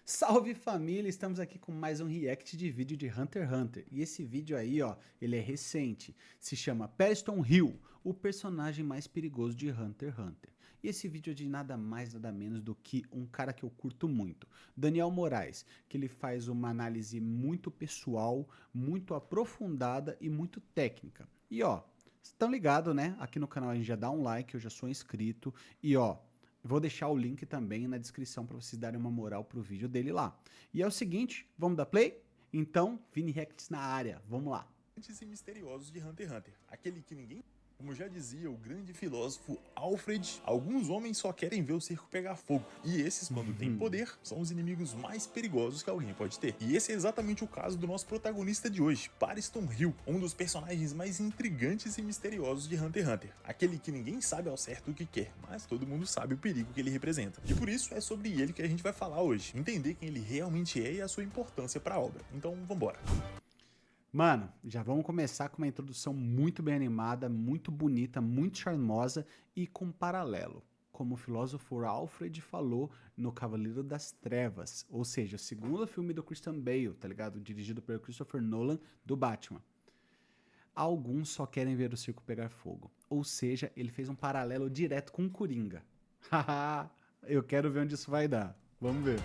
Salve família, estamos aqui com mais um react de vídeo de Hunter x Hunter. E esse vídeo aí, ó, ele é recente. Se chama Pariston Hill, o personagem mais perigoso de Hunter x Hunter. E esse vídeo é de nada mais, nada menos do que um cara que eu curto muito, Daniel Moraes, que ele faz uma análise muito pessoal, muito aprofundada e muito técnica. E ó, estão ligados, né? Aqui no canal a gente já dá um like, eu já sou inscrito. E ó, vou deixar o link também na descrição para vocês darem uma moral pro vídeo dele lá. E é o seguinte, vamos dar play? Então, Vini Reacts na área, vamos lá. E misteriosos de Hunter x Hunter, aquele que ninguém... Como já dizia o grande filósofo Alfred, alguns homens só querem ver o circo pegar fogo, e esses, quando têm poder, são os inimigos mais perigosos que alguém pode ter. E esse é exatamente o caso do nosso protagonista de hoje, Pariston Hill, um dos personagens mais intrigantes e misteriosos de Hunter x Hunter, aquele que ninguém sabe ao certo o que quer, mas todo mundo sabe o perigo que ele representa. E por isso é sobre ele que a gente vai falar hoje, entender quem ele realmente é e a sua importância para a obra. Então vambora! Mano, já vamos começar com uma introdução muito bem animada, muito bonita, muito charmosa e com paralelo. Como o filósofo Alfred falou no Cavaleiro das Trevas, ou seja, o segundo filme do Christian Bale, tá ligado? Dirigido pelo Christopher Nolan, do Batman. Alguns só querem ver o circo pegar fogo. Ou seja, ele fez um paralelo direto com o Coringa. Haha, eu quero ver onde isso vai dar. Vamos ver.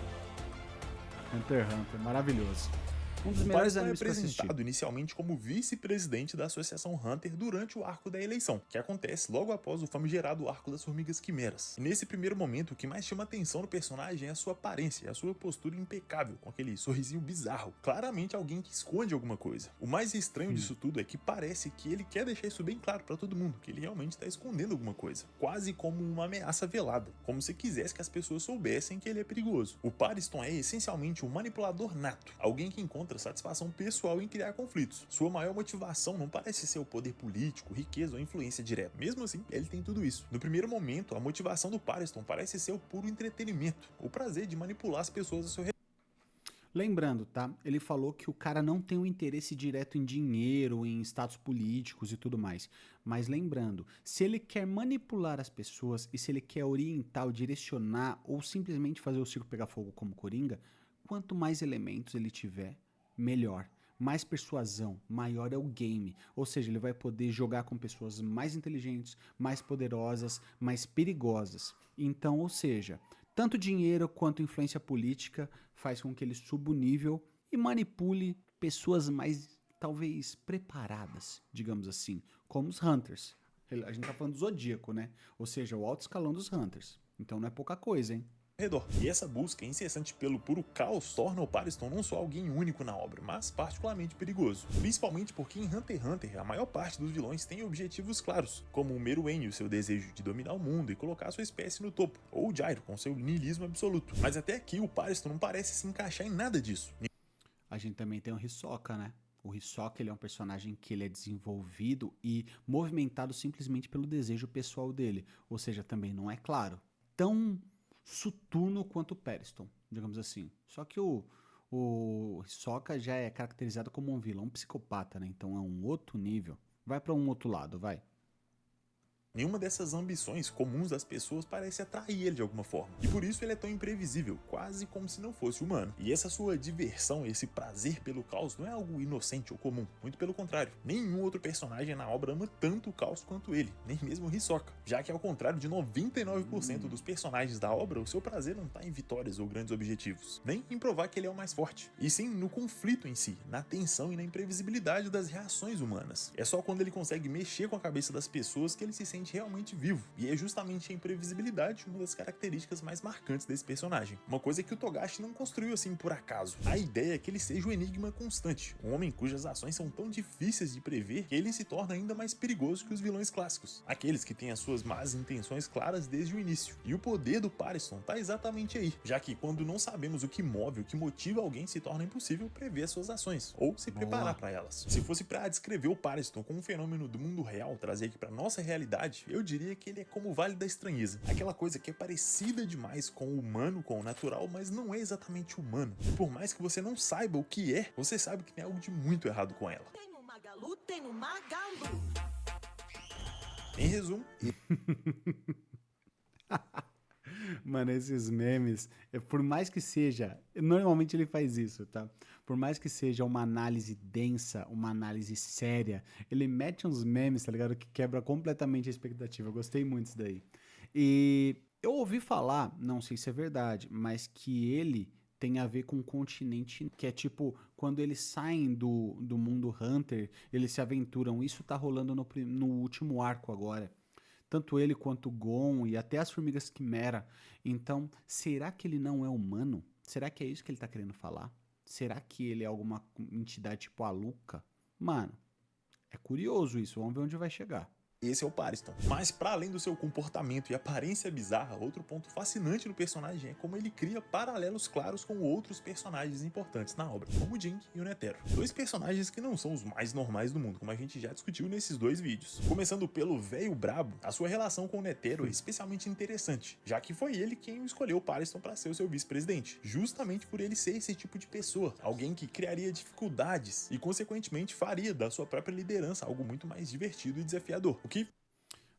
Hunter x Hunter, maravilhoso. Um dos O melhores Pariston é animes que eu assisti. apresentado inicialmente como vice-presidente da Associação Hunter durante o arco da eleição, que acontece logo após o famigerado arco das Formigas Quimeras. E nesse primeiro momento, o que mais chama atenção no personagem é a sua aparência, a sua postura impecável, com aquele sorrisinho bizarro, claramente alguém que esconde alguma coisa. O mais estranho disso tudo é que parece que ele quer deixar isso bem claro pra todo mundo, que ele realmente está escondendo alguma coisa, quase como uma ameaça velada, como se quisesse que as pessoas soubessem que ele é perigoso. O Pariston é essencialmente um manipulador nato, alguém que encontra satisfação pessoal em criar conflitos. Sua maior motivação não parece ser o poder político, riqueza ou influência direta. Mesmo assim, ele tem tudo isso. No primeiro momento, a motivação do Pariston parece ser o puro entretenimento, o prazer de manipular as pessoas a seu redor. Lembrando, tá? Ele falou que o cara não tem um interesse direto em dinheiro, em status políticos e tudo mais. Mas lembrando, se ele quer manipular as pessoas e se ele quer orientar ou direcionar ou simplesmente fazer o circo pegar fogo como Coringa, quanto mais elementos ele tiver, melhor. Mais persuasão, maior é o game. Ou seja, ele vai poder jogar com pessoas mais inteligentes, mais poderosas, mais perigosas. Então, ou seja, tanto dinheiro quanto influência política faz com que ele suba o nível e manipule pessoas mais, talvez, preparadas, digamos assim, como os Hunters. A gente tá falando do Zodíaco, né? Ou seja, o alto escalão dos Hunters. Então não é pouca coisa, hein? E essa busca incessante pelo puro caos torna o Pariston não só alguém único na obra, mas particularmente perigoso. Principalmente porque em Hunter x Hunter a maior parte dos vilões tem objetivos claros, como o Meruem e o seu desejo de dominar o mundo e colocar sua espécie no topo, ou o Gyro com seu niilismo absoluto. Mas até aqui o Pariston não parece se encaixar em nada disso. A gente também tem o Hisoka, né? O Hisoka, ele é um personagem que ele é desenvolvido e movimentado simplesmente pelo desejo pessoal dele. Ou seja, também não é claro, tão soturno quanto o Pariston, digamos assim. Só que o Hisoka já é caracterizado como um vilão psicopata, né? Então é um outro nível. Vai pra um outro lado, vai. Nenhuma dessas ambições comuns das pessoas parece atrair ele de alguma forma. E por isso ele é tão imprevisível, quase como se não fosse humano. E essa sua diversão, esse prazer pelo caos não é algo inocente ou comum. Muito pelo contrário. Nenhum outro personagem na obra ama tanto o caos quanto ele. Nem mesmo o Hisoka. Já que ao contrário de 99% dos personagens da obra, o seu prazer não está em vitórias ou grandes objetivos. Nem em provar que ele é o mais forte. E sim no conflito em si, na tensão e na imprevisibilidade das reações humanas. É só quando ele consegue mexer com a cabeça das pessoas que ele se sente realmente vivo, e é justamente a imprevisibilidade uma das características mais marcantes desse personagem. Uma coisa que o Togashi não construiu assim por acaso. A ideia é que ele seja um enigma constante, um homem cujas ações são tão difíceis de prever que ele se torna ainda mais perigoso que os vilões clássicos, aqueles que têm as suas más intenções claras desde o início. E o poder do Pariston tá exatamente aí, já que quando não sabemos o que move, o que motiva alguém, se torna impossível prever suas ações, ou se preparar para elas. Se fosse para descrever o Pariston como um fenômeno do mundo real, trazer aqui para nossa realidade, eu diria que ele é como o Vale da Estranheza. Aquela coisa que é parecida demais com o humano, com o natural, mas não é exatamente humano. E por mais que você não saiba o que é, você sabe que tem algo de muito errado com ela. Tem no Magalu, tem no Magalu. Em resumo, Mano, esses memes, por mais que seja, normalmente ele faz isso, tá? Por mais que seja uma análise densa, uma análise séria, ele mete uns memes, tá ligado? Que quebra completamente a expectativa. Eu gostei muito disso daí. E eu ouvi falar, não sei se é verdade, mas que ele tem a ver com o continente, que é tipo, quando eles saem do mundo Hunter, eles se aventuram. Isso tá rolando no último arco agora. Tanto ele quanto o Gon e até as formigas Quimera. Então, será que ele não é humano? Será que é isso que ele tá querendo falar? Será que ele é alguma entidade tipo a Luca? Mano, é curioso isso. Vamos ver onde vai chegar. Esse é o Pariston. Mas para além do seu comportamento e aparência bizarra, outro ponto fascinante no personagem é como ele cria paralelos claros com outros personagens importantes na obra, como o Jink e o Netero. Dois personagens que não são os mais normais do mundo, como a gente já discutiu nesses dois vídeos. Começando pelo velho brabo, a sua relação com o Netero é especialmente interessante, já que foi ele quem escolheu o Pariston para ser o seu vice-presidente, justamente por ele ser esse tipo de pessoa, alguém que criaria dificuldades e consequentemente faria da sua própria liderança algo muito mais divertido e desafiador.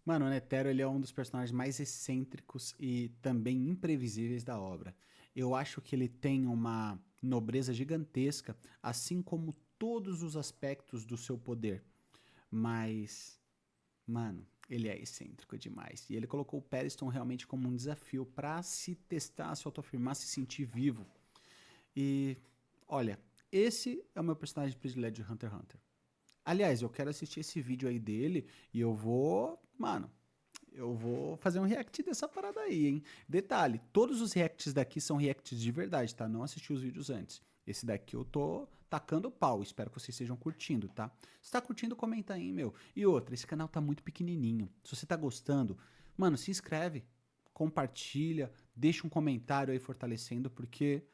Mano, o Netero ele é um dos personagens mais excêntricos e também imprevisíveis da obra. Eu acho que ele tem uma nobreza gigantesca, assim como todos os aspectos do seu poder. Mas, mano, ele é excêntrico demais. E ele colocou o Pariston realmente como um desafio pra se testar, se autoafirmar, se sentir vivo. E, olha, esse é o meu personagem predileto de Hunter x Hunter. Aliás, eu quero assistir esse vídeo aí dele e eu vou, mano, eu vou fazer um react dessa parada aí, hein? Detalhe, todos os reacts daqui são reacts de verdade, tá? Não assisti os vídeos antes. Esse daqui eu tô tacando pau, espero que vocês estejam curtindo, tá? Se tá curtindo, comenta aí, meu. E outra, esse canal tá muito pequenininho. Se você tá gostando, mano, se inscreve, compartilha, deixa um comentário aí fortalecendo, porque,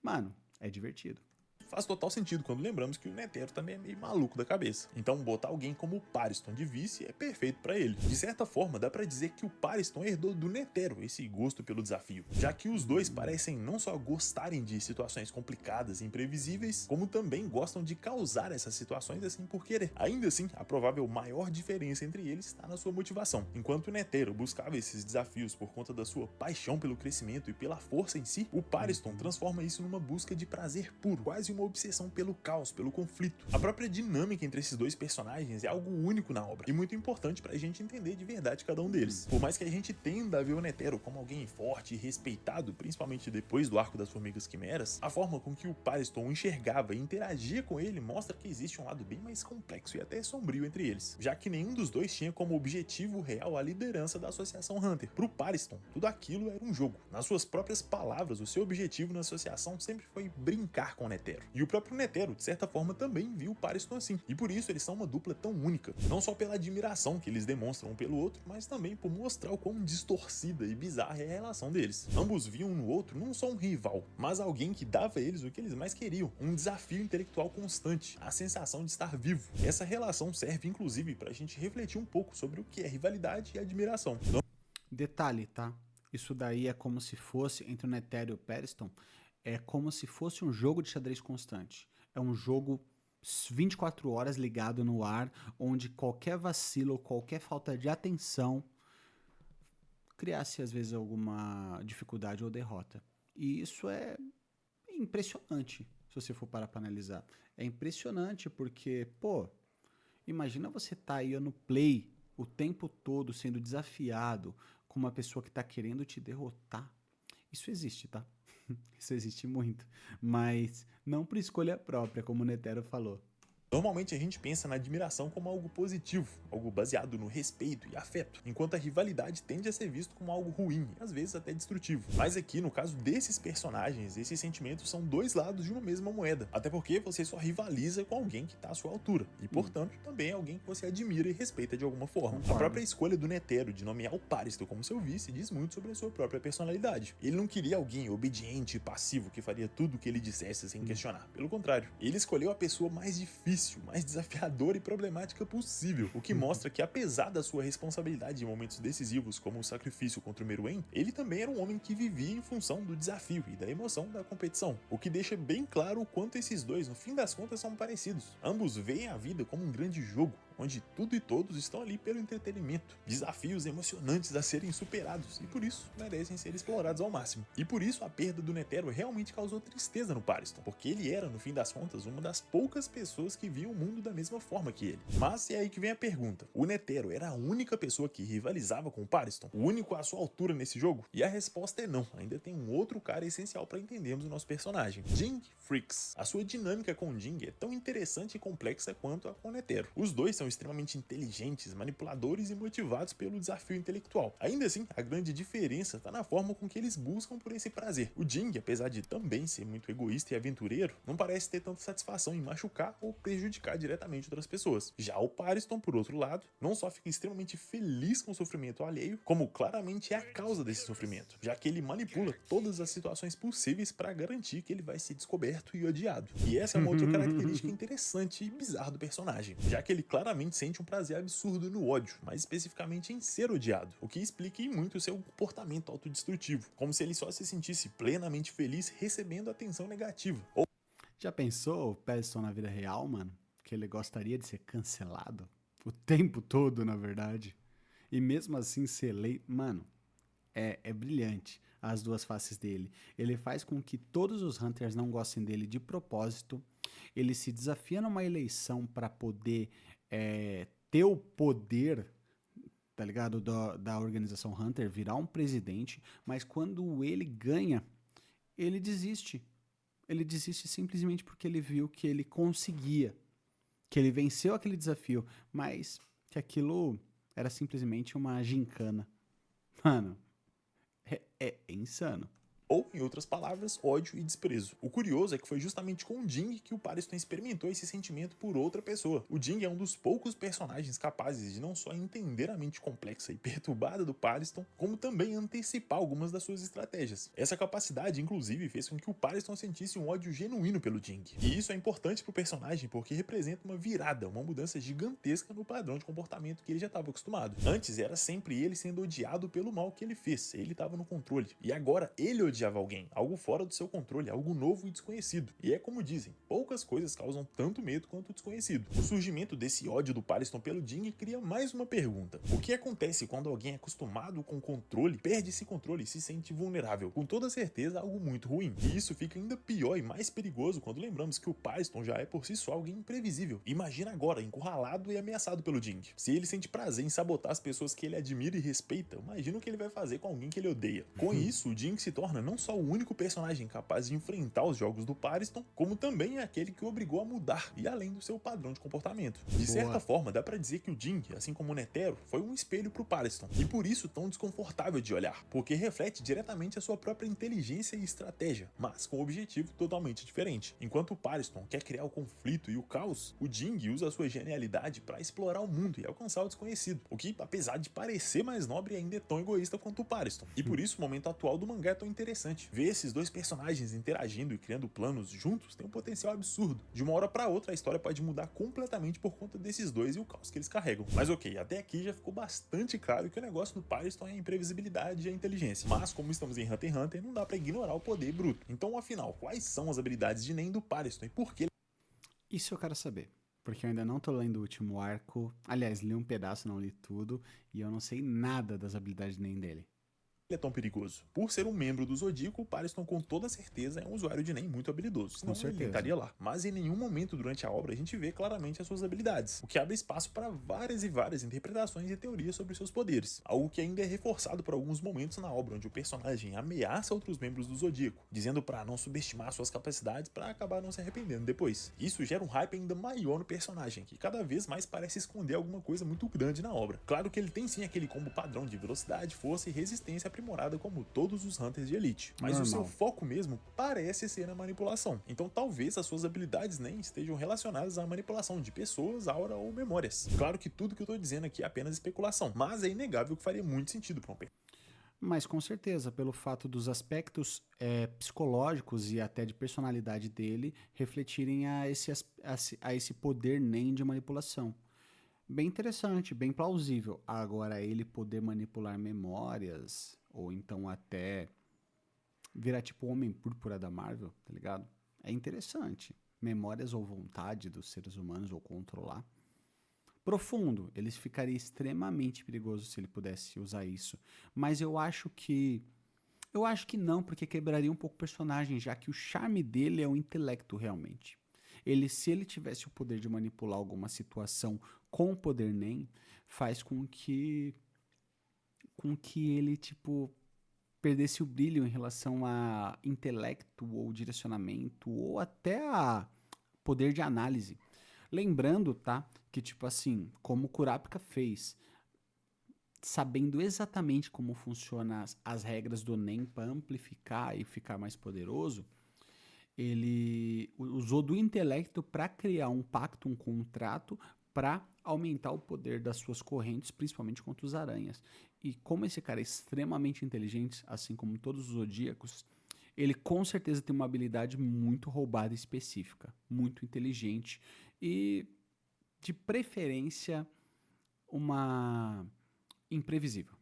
mano, é divertido. Faz total sentido quando lembramos que o Netero também é meio maluco da cabeça. Então botar alguém como o Pariston de vice é perfeito pra ele. De certa forma, dá pra dizer que o Pariston herdou do Netero esse gosto pelo desafio, já que os dois parecem não só gostarem de situações complicadas e imprevisíveis, como também gostam de causar essas situações assim por querer. Ainda assim, a provável maior diferença entre eles está na sua motivação. Enquanto o Netero buscava esses desafios por conta da sua paixão pelo crescimento e pela força em si, o Pariston transforma isso numa busca de prazer puro, quase uma obsessão pelo caos, pelo conflito. A própria dinâmica entre esses dois personagens é algo único na obra e muito importante pra gente entender de verdade cada um deles. Por mais que a gente tenda a ver o Netero como alguém forte e respeitado, principalmente depois do arco das Formigas Quimeras, a forma com que o Pariston o enxergava e interagia com ele mostra que existe um lado bem mais complexo e até sombrio entre eles, já que nenhum dos dois tinha como objetivo real a liderança da Associação Hunter. Pro Pariston, tudo aquilo era um jogo. Nas suas próprias palavras, o seu objetivo na associação sempre foi brincar com o Netero. E o próprio Netero, de certa forma, também viu o Pariston assim. E por isso eles são uma dupla tão única. Não só pela admiração que eles demonstram um pelo outro, mas também por mostrar o quão distorcida e bizarra é a relação deles. Ambos viam no outro não só um rival, mas alguém que dava a eles o que eles mais queriam. Um desafio intelectual constante, a sensação de estar vivo. Essa relação serve, inclusive, pra gente refletir um pouco sobre o que é rivalidade e admiração. Detalhe, tá? Isso daí é como se fosse, entre o Netero e o Pariston, é como se fosse um jogo de xadrez constante. É um jogo 24 horas ligado no ar, onde qualquer vacilo ou qualquer falta de atenção criasse às vezes alguma dificuldade ou derrota. E isso é impressionante, se você for parar para analisar. É impressionante porque, pô, imagina você tá aí no play o tempo todo sendo desafiado com uma pessoa que tá querendo te derrotar. Isso existe, tá? Isso existe muito, mas não por escolha própria, como o Netero falou. Normalmente a gente pensa na admiração como algo positivo, algo baseado no respeito e afeto, enquanto a rivalidade tende a ser visto como algo ruim e às vezes até destrutivo. Mas aqui, no caso desses personagens, esses sentimentos são dois lados de uma mesma moeda, até porque você só rivaliza com alguém que está à sua altura, e portanto também é alguém que você admira e respeita de alguma forma. Concordo. A própria escolha do Netero de nomear o Pariston como seu vice diz muito sobre a sua própria personalidade. Ele não queria alguém obediente e passivo que faria tudo o que ele dissesse sem questionar. Pelo contrário, ele escolheu a pessoa mais difícil, mais desafiadora e problemática possível, o que mostra que apesar da sua responsabilidade em momentos decisivos como o sacrifício contra o Meruem, ele também era um homem que vivia em função do desafio e da emoção da competição, o que deixa bem claro o quanto esses dois, no fim das contas, são parecidos. Ambos veem a vida como um grande jogo, onde tudo e todos estão ali pelo entretenimento, desafios emocionantes a serem superados e por isso merecem ser explorados ao máximo. E por isso a perda do Netero realmente causou tristeza no Pariston, porque ele era, no fim das contas, uma das poucas pessoas que viam o mundo da mesma forma que ele. Mas é aí que vem a pergunta: o Netero era a única pessoa que rivalizava com o Pariston? O único à sua altura nesse jogo? E a resposta é não, ainda tem um outro cara essencial para entendermos o nosso personagem, Ging Freaks. A sua dinâmica com o Ging é tão interessante e complexa quanto a com o Netero. Os dois são extremamente inteligentes, manipuladores e motivados pelo desafio intelectual. Ainda assim, a grande diferença está na forma com que eles buscam por esse prazer. O Ging, apesar de também ser muito egoísta e aventureiro, não parece ter tanta satisfação em machucar ou prejudicar diretamente outras pessoas. Já o Pariston, por outro lado, não só fica extremamente feliz com o sofrimento alheio, como claramente é a causa desse sofrimento, já que ele manipula todas as situações possíveis para garantir que ele vai ser descoberto e odiado. E essa é uma outra característica interessante e bizarra do personagem, já que ele claramente sente um prazer absurdo no ódio, mais especificamente em ser odiado, o que explica em muito seu comportamento autodestrutivo, como se ele só se sentisse plenamente feliz recebendo atenção negativa. Já pensou o Pariston na vida real, mano? Que ele gostaria de ser cancelado o tempo todo, na verdade. E mesmo assim ser eleito, mano, é brilhante as duas faces dele. Ele faz com que todos os Hunters não gostem dele de propósito. Ele se desafia numa eleição para poder ter o poder, tá ligado? Da organização Hunter, virar um presidente. Mas quando ele ganha, ele desiste. Ele desiste simplesmente porque ele viu que ele conseguia, que ele venceu aquele desafio, mas que aquilo era simplesmente uma gincana. Mano, é insano. Ou, em outras palavras, ódio e desprezo. O curioso é que foi justamente com o Ging que o Pariston experimentou esse sentimento por outra pessoa. O Ging é um dos poucos personagens capazes de não só entender a mente complexa e perturbada do Pariston, como também antecipar algumas das suas estratégias. Essa capacidade, inclusive, fez com que o Pariston sentisse um ódio genuíno pelo Ging. E isso é importante pro personagem porque representa uma virada, uma mudança gigantesca no padrão de comportamento que ele já estava acostumado. Antes era sempre ele sendo odiado pelo mal que ele fez, ele estava no controle. E agora ele odiava alguém, algo fora do seu controle, algo novo e desconhecido. E é como dizem, poucas coisas causam tanto medo quanto o desconhecido. O surgimento desse ódio do Pariston pelo Ging cria mais uma pergunta: o que acontece quando alguém é acostumado com controle, perde esse controle e se sente vulnerável? Com toda certeza algo muito ruim. E isso fica ainda pior e mais perigoso quando lembramos que o Pariston já é por si só alguém imprevisível. Imagina agora, encurralado e ameaçado pelo Ging. Se ele sente prazer em sabotar as pessoas que ele admira e respeita, imagina o que ele vai fazer com alguém que ele odeia. Com isso, o Ging se torna não só o único personagem capaz de enfrentar os jogos do Pariston, como também é aquele que o obrigou a mudar, e além do seu padrão de comportamento. De certa forma, dá pra dizer que o Ging, assim como o Netero, foi um espelho pro Pariston, e por isso tão desconfortável de olhar, porque reflete diretamente a sua própria inteligência e estratégia, mas com um objetivo totalmente diferente. Enquanto o Pariston quer criar o conflito e o caos, o Ging usa a sua genialidade para explorar o mundo e alcançar o desconhecido, o que, apesar de parecer mais nobre, ainda é tão egoísta quanto o Pariston. E por isso o momento atual do mangá é tão interessante. Ver esses dois personagens interagindo e criando planos juntos tem um potencial absurdo. De uma hora pra outra a história pode mudar completamente por conta desses dois e o caos que eles carregam. Mas ok, até aqui já ficou bastante claro que o negócio do Pariston é a imprevisibilidade e a inteligência. Mas como estamos em Hunter x Hunter, não dá pra ignorar o poder bruto. Então afinal, quais são as habilidades de Nen do Pariston e por que? Isso eu quero saber, porque eu ainda não tô lendo o último arco. Aliás, li um pedaço, não li tudo, e eu não sei nada das habilidades nem dele. Ele é tão perigoso? Por ser um membro do Zodíaco, o Pariston com toda certeza é um usuário de Nen muito habilidoso, senão ele estaria lá. Mas em nenhum momento durante a obra a gente vê claramente as suas habilidades, o que abre espaço para várias e várias interpretações e teorias sobre seus poderes, algo que ainda é reforçado por alguns momentos na obra, onde o personagem ameaça outros membros do Zodíaco, dizendo para não subestimar suas capacidades para acabar não se arrependendo depois. Isso gera um hype ainda maior no personagem, que cada vez mais parece esconder alguma coisa muito grande na obra. Claro que ele tem sim aquele combo padrão de velocidade, força e resistência aprimorada como todos os Hunters de Elite, mas o seu foco mesmo parece ser na manipulação. Então talvez as suas habilidades nem estejam relacionadas à manipulação de pessoas, aura ou memórias. Claro que tudo que eu tô dizendo aqui é apenas especulação, mas é inegável que faria muito sentido para um personagem. Mas com certeza, pelo fato dos aspectos psicológicos e até de personalidade dele refletirem a esse poder nem de manipulação. Bem interessante, bem plausível. Agora, ele poder manipular memórias, ou então até virar tipo o Homem Púrpura da Marvel, tá ligado? É interessante. Memórias ou vontade dos seres humanos, ou controlar. profundo. Ele ficaria extremamente perigoso se ele pudesse usar isso. Mas eu acho que não, porque quebraria um pouco o personagem, já que o charme dele é o intelecto realmente. Se ele tivesse o poder de manipular alguma situação com o poder NEM, faz com que ele, tipo, perdesse o brilho em relação a intelecto ou direcionamento ou até a poder de análise. Lembrando, tá, que tipo assim, como o Kurapika fez, sabendo exatamente como funcionam as regras do NEM para amplificar e ficar mais poderoso, ele usou do intelecto para criar um pacto, um contrato, para aumentar o poder das suas correntes, principalmente contra os aranhas. E como esse cara é extremamente inteligente, assim como todos os zodíacos, ele com certeza tem uma habilidade muito roubada e específica, muito inteligente e, de preferência, uma imprevisível.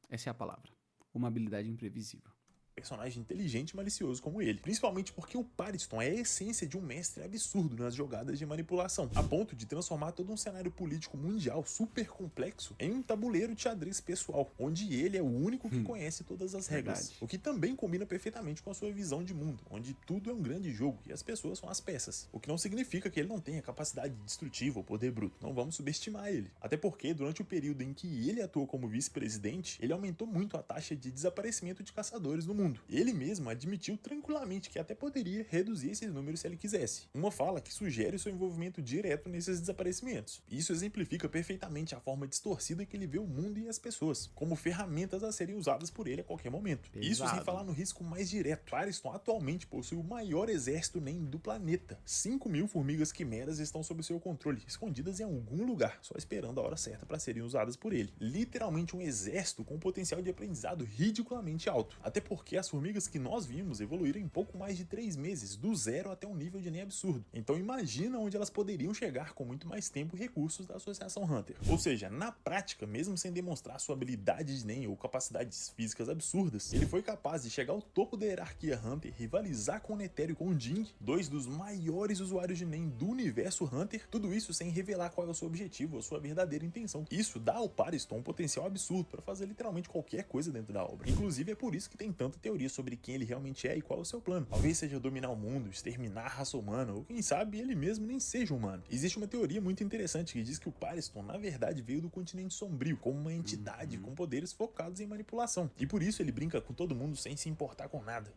Essa é a palavra. Uma habilidade imprevisível. Personagem inteligente e malicioso como ele, principalmente porque o Pariston é a essência de um mestre absurdo nas jogadas de manipulação, a ponto de transformar todo um cenário político mundial super complexo em um tabuleiro de xadrez pessoal, onde ele é o único que conhece todas as regras, Verdade. o que também combina perfeitamente com a sua visão de mundo, onde tudo é um grande jogo e as pessoas são as peças, o que não significa que ele não tenha capacidade destrutiva ou poder bruto, não vamos subestimar ele, até porque durante o período em que ele atuou como vice-presidente, ele aumentou muito a taxa de desaparecimento de caçadores no mundo. Ele mesmo admitiu tranquilamente que até poderia reduzir esses números se ele quisesse. Uma fala que sugere seu envolvimento direto nesses desaparecimentos. Isso exemplifica perfeitamente a forma distorcida que ele vê o mundo e as pessoas, como ferramentas a serem usadas por ele a qualquer momento. Pesado. Isso sem falar no risco mais direto. Pariston atualmente possui o maior exército NEM do planeta. 5.000 formigas quimeras estão sob seu controle, escondidas em algum lugar, só esperando a hora certa para serem usadas por ele. Literalmente um exército com um potencial de aprendizado ridiculamente alto. Até porque as formigas que nós vimos evoluíram em pouco mais de 3 meses, do zero até um nível de NEM absurdo. Então imagina onde elas poderiam chegar com muito mais tempo e recursos da Associação Hunter. Ou seja, na prática, mesmo sem demonstrar sua habilidade de NEM ou capacidades físicas absurdas, ele foi capaz de chegar ao topo da hierarquia Hunter, rivalizar com o Netero e com o Jing, dois dos maiores usuários de NEM do universo Hunter, tudo isso sem revelar qual é o seu objetivo ou sua verdadeira intenção. Isso dá ao Pariston um potencial absurdo para fazer literalmente qualquer coisa dentro da obra. Inclusive é por isso que tem tanta teoria sobre quem ele realmente é e qual é o seu plano. Talvez seja dominar o mundo, exterminar a raça humana, ou quem sabe ele mesmo nem seja humano. Existe uma teoria muito interessante que diz que o Pariston na verdade veio do continente sombrio, como uma entidade com poderes focados em manipulação. E por isso ele brinca com todo mundo sem se importar com nada.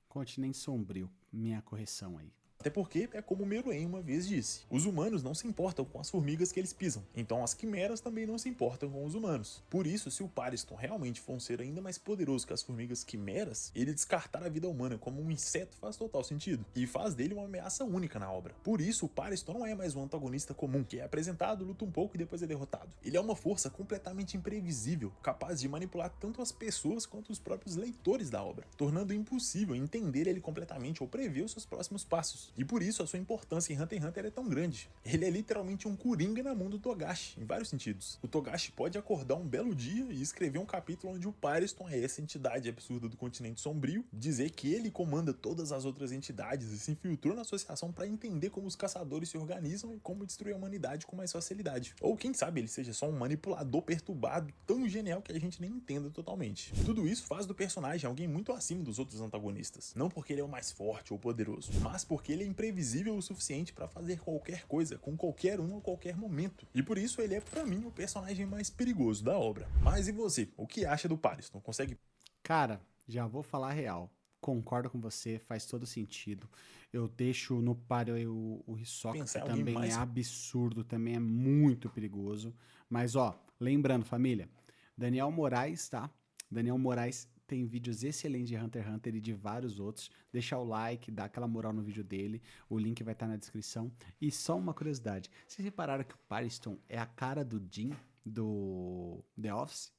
Continente sombrio, minha correção aí. Até porque é como Meruem uma vez disse, os humanos não se importam com as formigas que eles pisam, então as quimeras também não se importam com os humanos. Por isso, se o Pariston realmente for um ser ainda mais poderoso que as formigas quimeras, ele descartar a vida humana como um inseto faz total sentido, e faz dele uma ameaça única na obra. Por isso, o Pariston não é mais um antagonista comum, que é apresentado, luta um pouco e depois é derrotado. Ele é uma força completamente imprevisível, capaz de manipular tanto as pessoas quanto os próprios leitores da obra, tornando impossível entender ele completamente ou prever os seus próximos passos. E por isso a sua importância em Hunter x Hunter é tão grande. Ele é literalmente um coringa na mão do Togashi, em vários sentidos. O Togashi pode acordar um belo dia e escrever um capítulo onde o Pariston é essa entidade absurda do continente sombrio, dizer que ele comanda todas as outras entidades e se infiltrou na associação para entender como os caçadores se organizam e como destruir a humanidade com mais facilidade. Ou quem sabe ele seja só um manipulador perturbado tão genial que a gente nem entenda totalmente. Tudo isso faz do personagem alguém muito acima dos outros antagonistas. Não porque ele é o mais forte ou poderoso, mas porque ele é imprevisível o suficiente para fazer qualquer coisa com qualquer um a qualquer momento. E por isso ele é, pra mim, o personagem mais perigoso da obra. Mas e você? O que acha do Pariston? Consegue? Cara, já vou falar a real. Concordo com você, faz todo sentido. Eu deixo no páreo o Hisoka, Pensar que em alguém também mais- é absurdo, também é muito perigoso. Mas, ó, lembrando, família, Daniel Moraes, tá? Daniel Moraes tem vídeos excelentes de Hunter x Hunter e de vários outros. Deixa o like, dá aquela moral no vídeo dele. O link vai estar na descrição. E só uma curiosidade. Vocês repararam que o Pariston é a cara do Jin do The Office?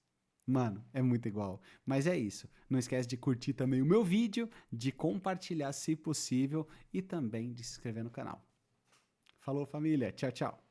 Mano, é muito igual. Mas é isso. Não esquece de curtir também o meu vídeo, de compartilhar se possível e também de se inscrever no canal. Falou, família. Tchau, tchau.